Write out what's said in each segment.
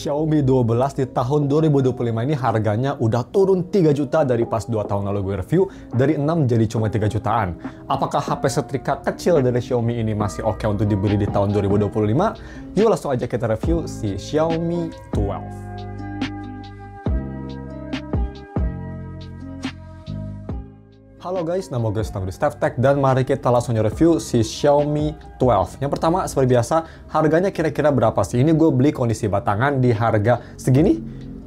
Xiaomi 12 di tahun 2025 ini harganya udah turun 3 juta dari pas 2 tahun lalu gue review, dari 6 jadi cuma 3 jutaan. Apakah HP setrika kecil dari Xiaomi ini masih oke untuk dibeli di tahun 2025? Yuk langsung aja kita review si Xiaomi 12. Halo guys, nama gue Stang di StefTech dan mari kita langsung review si Xiaomi 12. Yang pertama, seperti biasa, harganya kira-kira berapa sih? Ini gue beli kondisi batangan di harga segini,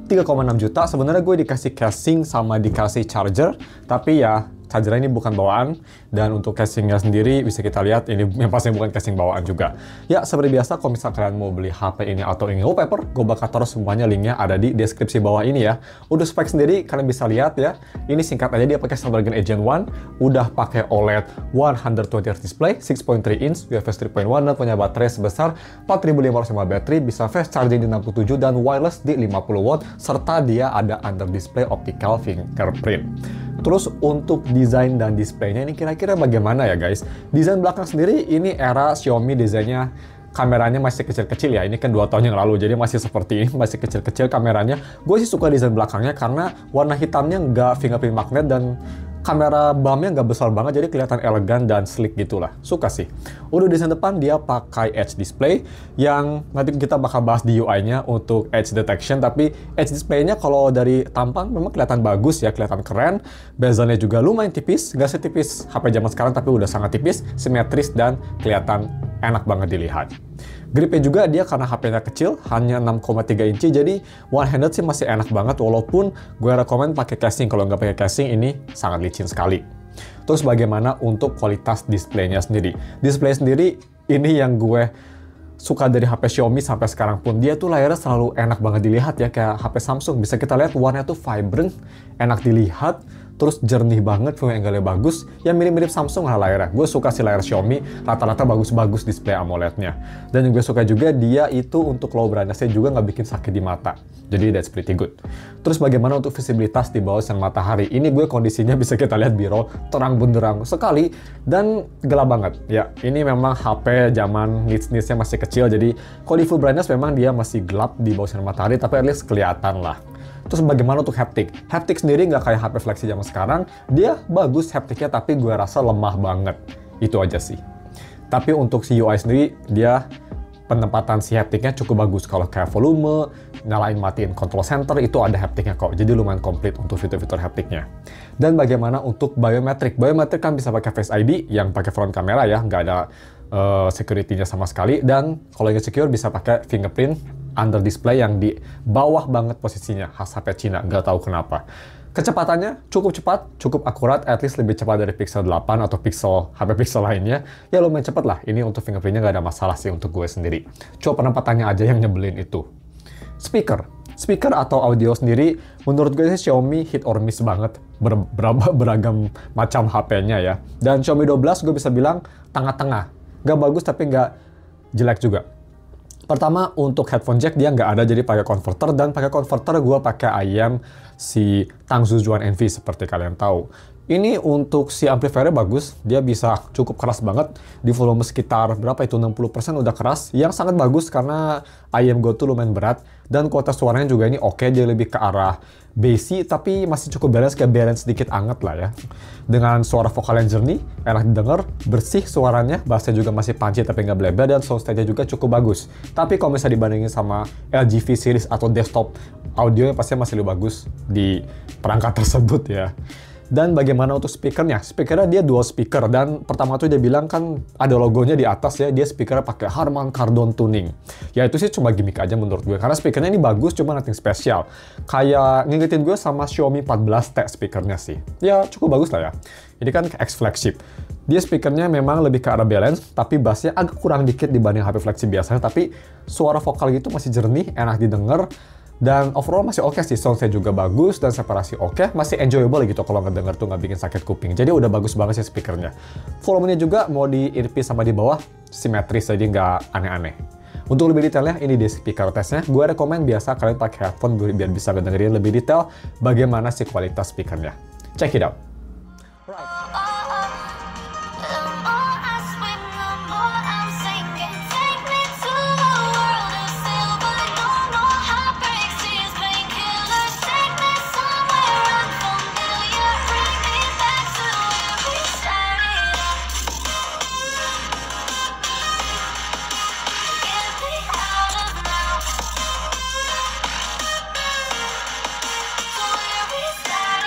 3,6 juta. Sebenarnya gue dikasih casing sama dikasih charger, tapi ya chargernya ini bukan bawaan, dan untuk casingnya sendiri bisa kita lihat ini yang pasti bukan casing bawaan juga. Ya seperti biasa, kalau misalnya kalian mau beli HP ini atau ingin wallpaper, gue bakal taruh semuanya, linknya ada di deskripsi bawah ini ya. Udah spek sendiri kalian bisa lihat ya. Ini singkat aja, dia pakai Snapdragon 8 Gen 1, udah pakai OLED 120Hz display, 6.3 inch, UFS 3.1, dan punya baterai sebesar 4500 mAh baterai, bisa fast charging di 67 dan wireless di 50 watt, serta dia ada under display optical fingerprint. Terus untuk desain dan displaynya ini kira-kira bagaimana ya guys? Desain belakang sendiri ini era Xiaomi, desainnya kameranya masih kecil-kecil ya. Ini kan 2 tahun yang lalu, jadi masih seperti ini, masih kecil-kecil kameranya. Gue sih suka desain belakangnya karena warna hitamnya nggak fingerprint magnet dan kamera BAM-nya nggak besar banget, jadi kelihatan elegan dan sleek gitulah. Suka sih. Udah desain depan dia pakai Edge display yang nanti kita bakal bahas di UI-nya untuk Edge detection, tapi Edge display-nya kalau dari tampang memang kelihatan bagus ya, kelihatan keren. Bezelnya juga lumayan tipis, nggak setipis HP zaman sekarang tapi udah sangat tipis, simetris dan kelihatan enak banget dilihat. Gripnya juga dia karena HP-nya kecil, hanya 6,3 inci, jadi one-handed sih masih enak banget, walaupun gue rekomen pakai casing. Kalau nggak pakai casing ini sangat licin sekali. Terus bagaimana untuk kualitas displaynya sendiri? Display sendiri ini yang gue suka dari HP Xiaomi sampai sekarang pun, dia tuh layarnya selalu enak banget dilihat ya, kayak HP Samsung. Bisa kita lihat warnanya tuh vibrant, enak dilihat, terus jernih banget, film angle-nya bagus, ya mirip-mirip Samsung lah layarnya. Gue suka sih layar Xiaomi, rata-rata bagus-bagus display AMOLED-nya. Dan yang gue suka juga dia itu untuk low brightness-nya juga nggak bikin sakit di mata. Jadi that's pretty good. Terus bagaimana untuk visibilitas di bawah sinar matahari? Ini gue kondisinya bisa kita lihat biro, terang benderang sekali, dan gelap banget. Ya, ini memang HP zaman nits-nitsnya masih kecil, jadi kalau di full brightness memang dia masih gelap di bawah sinar matahari, tapi at least kelihatan lah. Terus bagaimana untuk haptic? Haptic sendiri nggak kayak HP flagship zaman sekarang. Dia bagus hapticnya, tapi gue rasa lemah banget. Itu aja sih. Tapi untuk si UI sendiri, dia penempatan si hapticnya cukup bagus. Kalau kayak volume, nyalain matiin control center, itu ada hapticnya kok. Jadi lumayan komplit untuk fitur-fitur hapticnya. Dan bagaimana untuk biometrik? Biometrik kan bisa pakai Face ID yang pakai front kamera ya, nggak ada security-nya sama sekali. Dan kalau yang secure bisa pakai fingerprint under display yang di bawah banget posisinya, khas HP Cina, nggak tahu kenapa. Kecepatannya cukup cepat, cukup akurat, at least lebih cepat dari Pixel 8 atau HP Pixel lainnya. Ya lumayan cepat lah, ini untuk fingerprintnya nggak ada masalah sih untuk gue sendiri. Cuma penempatannya aja yang nyebelin itu. Speaker atau audio sendiri, menurut gue sih Xiaomi hit or miss banget. Beragam macam HP-nya ya. Dan Xiaomi 12 gue bisa bilang tengah-tengah. Nggak bagus tapi nggak jelek juga. Pertama, untuk headphone jack dia nggak ada, jadi pakai converter, dan pakai converter gue pakai IM si Tangzu Juan NV seperti kalian tahu. Ini untuk si amplifiernya bagus, dia bisa cukup keras banget, di volume sekitar berapa itu, 60% udah keras, yang sangat bagus karena IM gue tuh lumayan berat, dan kualitas suaranya juga ini oke, dia lebih ke arah bassy, tapi masih cukup balance, kayak balance sedikit anget lah ya. Dengan suara vokal yang jernih, enak didengar, bersih suaranya, bassnya juga masih punchy tapi nggak bleber, dan soundstage-nya juga cukup bagus. Tapi kalau misalnya dibandingin sama LG V series atau desktop, audionya pasti masih lebih bagus di perangkat tersebut ya. Dan bagaimana untuk speakernya? Speakernya dia dual speaker, dan pertama tuh dia bilang kan ada logonya di atas ya, dia speakernya pakai Harman Kardon tuning. Ya itu sih cuma gimmick aja menurut gue, karena speakernya ini bagus, cuma nothing spesial. Kayak ngingetin gue sama Xiaomi 14T speakernya sih. Ya cukup bagus lah ya. Ini kan X flagship. Dia speakernya memang lebih ke arah balance, tapi bassnya agak kurang dikit dibanding HP flagship biasanya, tapi suara vokal gitu masih jernih, enak didengar. Dan overall masih oke sih, soundnya juga bagus dan separasi oke, masih enjoyable gitu kalau ngedenger tuh nggak bikin sakit kuping. Jadi udah bagus banget sih speakernya. Volumenya juga mau di earpiece sama di bawah simetris, jadi nggak aneh-aneh. Untuk lebih detailnya ini di speaker testnya, gue rekomen biasa kalian pakai headphone biar bisa ngedengerin lebih detail bagaimana sih kualitas speakernya. Check it out.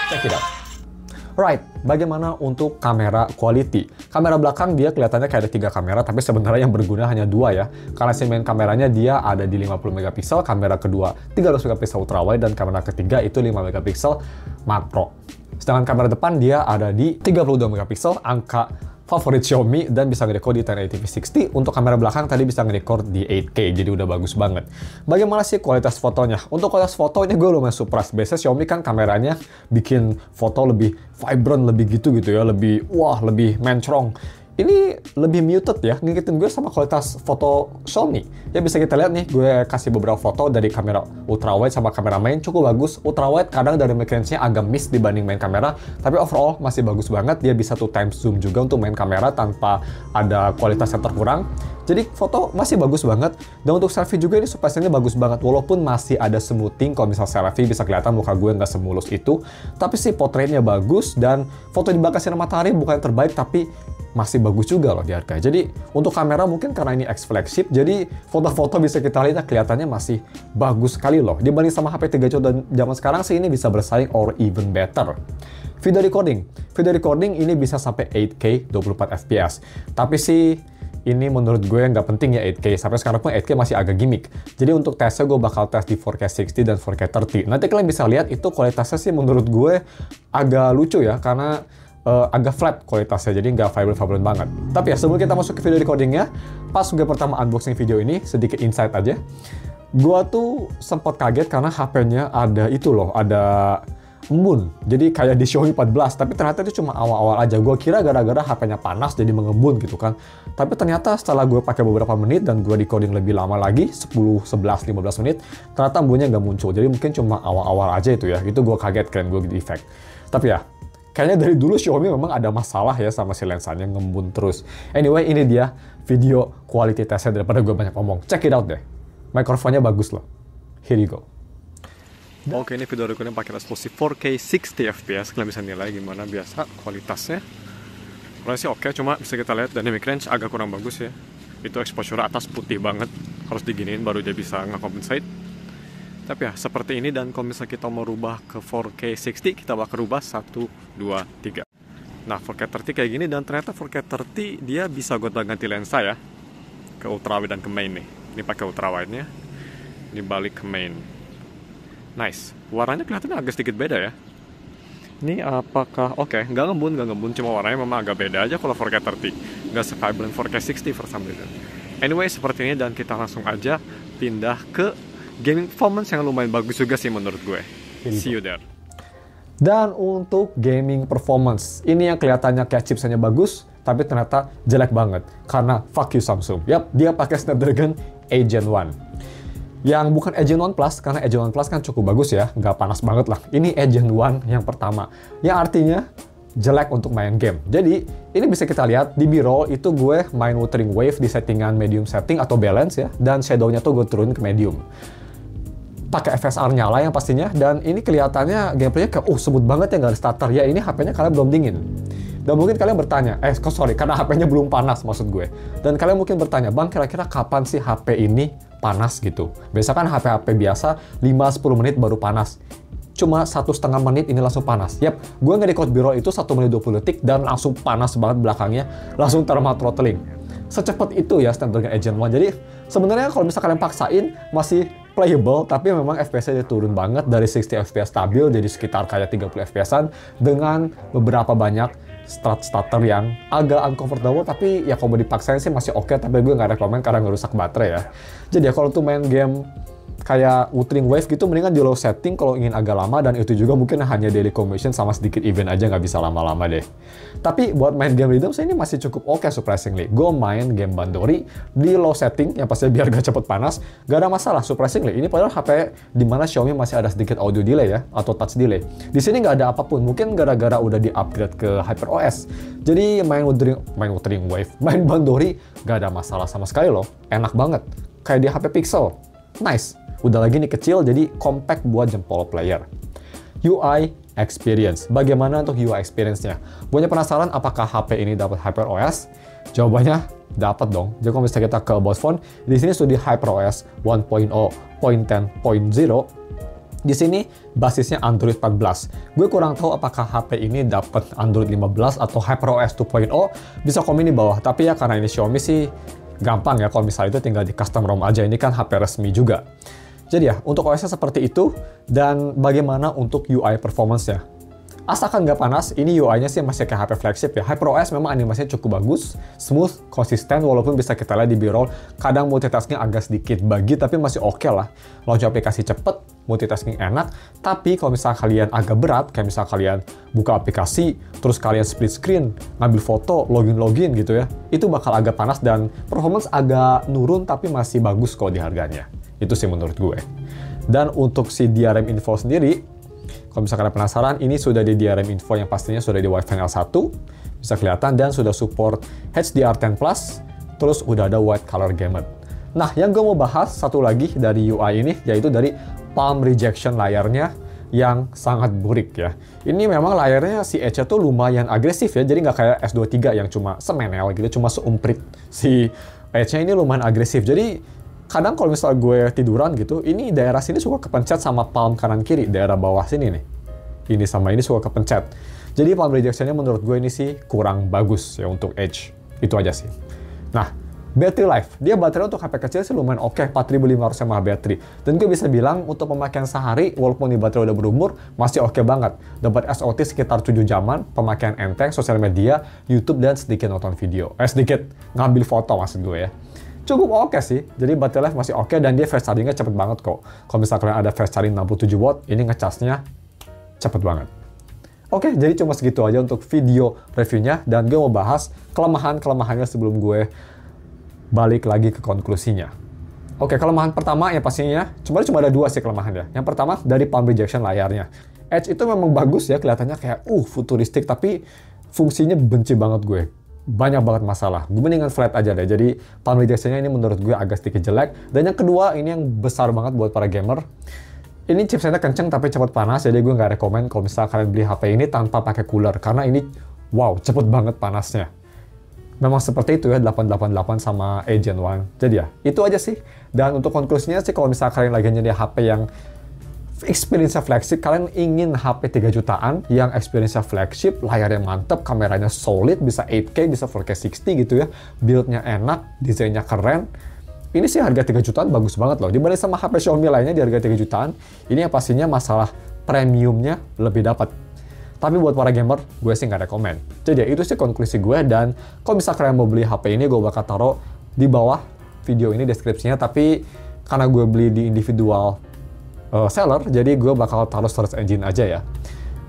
Check it out. Right, bagaimana untuk kamera quality? Kamera belakang dia kelihatannya kayak ada 3 kamera, tapi sebenarnya yang berguna hanya 2 ya. Karena si main kameranya dia ada di 50 megapiksel, kamera kedua 300 megapiksel ultrawide, dan kamera ketiga itu 5 megapiksel makro. Sedangkan kamera depan dia ada di 32 megapiksel, angka favorit Xiaomi, dan bisa nge-record di 1080p 60. Untuk kamera belakang tadi bisa nge-record di 8K, jadi udah bagus banget. Bagaimana sih kualitas fotonya? Untuk kualitas fotonya gue lumayan surprise. Biasanya Xiaomi kan kameranya bikin foto lebih vibrant, lebih gitu ya, lebih lebih mencrong. Ini lebih muted ya, ngingetin gue sama kualitas foto Xiaomi. Ya bisa kita lihat nih, gue kasih beberapa foto dari kamera ultrawide sama kamera main, cukup bagus. Ultrawide kadang dari range-nya agak miss dibanding main kamera, tapi overall masih bagus banget. Dia bisa 2x zoom juga untuk main kamera tanpa ada kualitas yang terkurang. Jadi foto masih bagus banget. Dan untuk selfie juga ini surprise-nya bagus banget. Walaupun masih ada smoothing, kalau misal selfie bisa kelihatan muka gue nggak semulus itu. Tapi sih portraitnya bagus, dan foto di bawah sinar matahari bukan yang terbaik, tapi masih bagus juga loh di harga. Jadi untuk kamera mungkin karena ini X flagship, jadi foto-foto bisa kita lihat kelihatannya masih bagus sekali loh. Dibanding sama HP 3C dan zaman sekarang sih ini bisa bersaing or even better. Video recording ini bisa sampai 8K 24 fps. Tapi sih ini menurut gue nggak penting ya 8K. Sampai sekarang pun 8K masih agak gimmick. Jadi untuk tesnya gue bakal tes di 4K 60 dan 4K 30. Nanti kalian bisa lihat itu kualitasnya sih menurut gue agak lucu ya, karena agak flat kualitasnya, jadi nggak vibrant banget. Tapi ya sebelum kita masuk ke video recordingnya, pas gue pertama unboxing video ini, sedikit insight aja. Gue tuh sempat kaget karena HP-nya ada itu loh, ada embun. Jadi kayak di Xiaomi 14, tapi ternyata itu cuma awal-awal aja. Gue kira gara-gara HP-nya panas jadi mengebun gitu kan. Tapi ternyata setelah gue pakai beberapa menit dan gue recording lebih lama lagi, 10, 11, 15 menit, ternyata embunnya nggak muncul. Jadi mungkin cuma awal-awal aja itu ya. Itu gue kaget, keren gue di effect. Tapi ya, kayaknya dari dulu Xiaomi memang ada masalah ya sama si lensanya, ngembun terus. Anyway, ini dia video quality testnya daripada gue banyak ngomong. Check it out deh. Mikrofonnya bagus loh. Here you go. Oke, ini video recording pakai resolusi 4K 60 fps. Kalian bisa nilai gimana biasa kualitasnya. Kualitasnya sih oke, cuma bisa kita lihat dynamic range agak kurang bagus ya. Itu exposure atas putih banget. Harus diginiin baru dia bisa nge-compensate. Tapi ya, seperti ini. Dan kalau misalnya kita mau rubah ke 4K 60, kita bakal rubah 1, 2, 3. Nah, 4K 30 kayak gini, dan ternyata 4K 30 dia bisa gonta-ganti lensa ya. Ke ultrawide dan ke main nih. Ini pakai ultrawide-nya. Ini balik ke main. Nice. Warnanya kelihatannya agak sedikit beda ya. Ini apakah... Oke, nggak ngembun. Cuma warnanya memang agak beda aja kalau 4K 30. Nggak se-vibrant 4K 60 for some reason. Anyway, seperti ini, dan kita langsung aja pindah ke gaming performance yang lumayan bagus juga sih menurut gue. See you there. Dan untuk gaming performance, ini yang kelihatannya kayak chipsetnya bagus, tapi ternyata jelek banget. Karena fuck you Samsung. Yap, dia pakai Snapdragon 8 Gen 1. Yang bukan 8 Gen 1 Plus, karena 8 Gen 1 Plus kan cukup bagus ya, nggak panas banget lah. Ini 8 Gen 1 yang pertama, yang artinya jelek untuk main game. Jadi, ini bisa kita lihat di B-roll itu gue main Wuthering Wave di settingan medium setting atau balance ya, dan shadow-nya tuh gue turun ke medium. Pakai FSR nyala yang pastinya, dan ini kelihatannya gameplaynya kayak smooth banget ya, nggak ada stutter ya. Ini HP-nya kalian belum dingin. Dan mungkin kalian bertanya, karena HP-nya belum panas maksud gue. Dan kalian mungkin bertanya, bang kira-kira kapan sih HP ini panas gitu? Biasa kan HP-HP biasa 5-10 menit baru panas. Cuma 1,5 menit ini langsung panas. Yap, gue nge-record B-roll itu 1 menit 20 detik dan langsung panas banget belakangnya, langsung thermal throttling. Secepat itu ya Snapdragon 8 Gen 1. Jadi sebenarnya kalau misalnya kalian paksain masih playable, tapi memang FPS-nya turun banget dari 60 FPS stabil jadi sekitar kayak 30 FPS-an dengan beberapa banyak stutter yang agak uncomfortable, tapi ya kalau mau dipaksain sih masih oke, tapi gue nggak rekomen karena ngerusak baterai ya. Jadi ya kalau tuh main game kayak Wuthering Wave gitu, mendingan di low setting kalau ingin agak lama, dan itu juga mungkin hanya daily commission sama sedikit event aja, nggak bisa lama-lama deh. Tapi buat main game rhythm saya ini masih cukup oke surprisingly. Gue main game Bandori di low setting, yang pasti biar gak cepet panas, gak ada masalah surprisingly. Ini padahal HP dimana Xiaomi masih ada sedikit audio delay ya, atau touch delay. Di sini nggak ada apapun, mungkin gara-gara udah di-upgrade ke HyperOS. Jadi main Wuthering Wave, main Bandori gak ada masalah sama sekali loh. Enak banget, kayak di HP Pixel. Nice. Udah lagi nih kecil, jadi compact buat jempol player. UI experience. Bagaimana untuk UI experience-nya? Buatnya penasaran apakah HP ini dapat HyperOS? Jawabannya dapat dong. Jadi kalau misalnya kita ke About Phone, di sini sudah di HyperOS 1.0.10.0. Di sini basisnya Android 14. Gue kurang tahu apakah HP ini dapat Android 15 atau HyperOS 2.0. Bisa komen di bawah. Tapi ya karena ini Xiaomi sih gampang ya, kalau misalnya itu tinggal di custom ROM aja. Ini kan HP resmi juga. Jadi ya, untuk OS-nya seperti itu. Dan bagaimana untuk UI performance-nya? Asalkan nggak panas, ini UI-nya sih masih kayak HP flagship ya. HyperOS memang animasinya cukup bagus, smooth, konsisten, walaupun bisa kita lihat di B-roll, kadang multitasking agak sedikit buggy, tapi masih oke lah. Launch aplikasi cepet, multitasking enak, tapi kalau misalnya kalian agak berat, kayak misalnya kalian buka aplikasi, terus kalian split screen, ngambil foto, login gitu ya, itu bakal agak panas dan performance agak nurun, tapi masih bagus kok di harganya. Itu sih menurut gue. Dan untuk si DRM info sendiri, kalau misalkan kalian penasaran, ini sudah di DRM info yang pastinya sudah di Wi-Fi L1, bisa kelihatan, dan sudah support HDR10+, terus udah ada white color gamut. Nah, yang gue mau bahas satu lagi dari UI ini, yaitu dari palm rejection layarnya yang sangat burik ya. Ini memang layarnya si Edge-nya tuh lumayan agresif ya, jadi nggak kayak S23 yang cuma semenel gitu, cuma seumprit. Si Edge-nya ini lumayan agresif, jadi kadang kalau misalnya gue tiduran gitu, ini daerah sini suka kepencet sama palm kanan kiri, daerah bawah sini nih. Ini sama ini suka kepencet. Jadi palm rejection-nya menurut gue ini sih kurang bagus ya untuk Edge. Itu aja sih. Nah, battery life. Dia baterai untuk HP kecil sih lumayan oke, 4500 mAh baterai. Dan gue bisa bilang untuk pemakaian sehari, walaupun di baterai udah berumur, masih oke banget. Dapat SOT sekitar 7 jaman, pemakaian enteng, sosial media, YouTube, dan sedikit nonton video. Sedikit ngambil foto maksud gue ya. Cukup oke sih, jadi baterai life masih oke dan dia fast charging-nya cepet banget kok. Kalau misalnya ada fast charging 67 watt, ini ngecasnya cepet banget. Oke, jadi cuma segitu aja untuk video reviewnya, dan gue mau bahas kelemahan-kelemahannya sebelum gue balik lagi ke konklusinya. Oke, kelemahan pertama ya pastinya, cuma ada dua sih kelemahannya. Yang pertama, dari palm rejection layarnya. Edge itu memang bagus ya, kelihatannya kayak futuristik, tapi fungsinya benci banget gue. Banyak banget masalah. Gue mendingan flat aja deh. Jadi palm rejection-nya ini menurut gue agak sedikit jelek. Dan yang kedua, ini yang besar banget buat para gamer. Ini chipsetnya kenceng tapi cepat panas. Jadi gue nggak rekomen kalau misalnya kalian beli HP ini tanpa pakai cooler. Karena ini, wow, cepet banget panasnya. Memang seperti itu ya, 888 sama Gen 1. Jadi ya, itu aja sih. Dan untuk konklusinya sih, kalau misalnya kalian lagi nyari HP yang experience-nya flagship, kalian ingin HP 3 jutaan yang experience-nya flagship, layarnya mantep, kameranya solid, bisa 8K, bisa 4K 60 gitu ya, build-nya enak, desainnya keren. Ini sih harga 3 jutaan bagus banget loh. Dibanding sama HP Xiaomi lainnya di harga 3 jutaan, ini yang pastinya masalah premiumnya lebih dapat. Tapi buat para gamer, gue sih nggak rekomen. Jadi ya, itu sih konklusi gue, dan kalau misalnya kalian mau beli HP ini, gue bakal taruh di bawah video ini deskripsinya, tapi karena gue beli di individual seller, jadi gue bakal taruh search engine aja ya.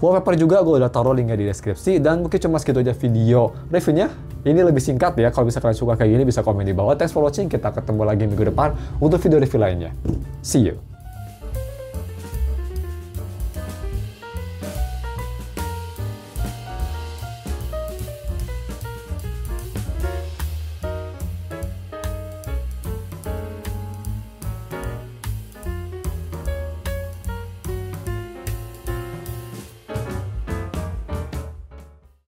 Wallpaper juga gue udah taruh linknya di deskripsi, dan mungkin cuma segitu aja video reviewnya. Ini lebih singkat ya, kalau bisa kalian suka kayak gini bisa komen di bawah. Thanks for watching, kita ketemu lagi minggu depan untuk video review lainnya. See you!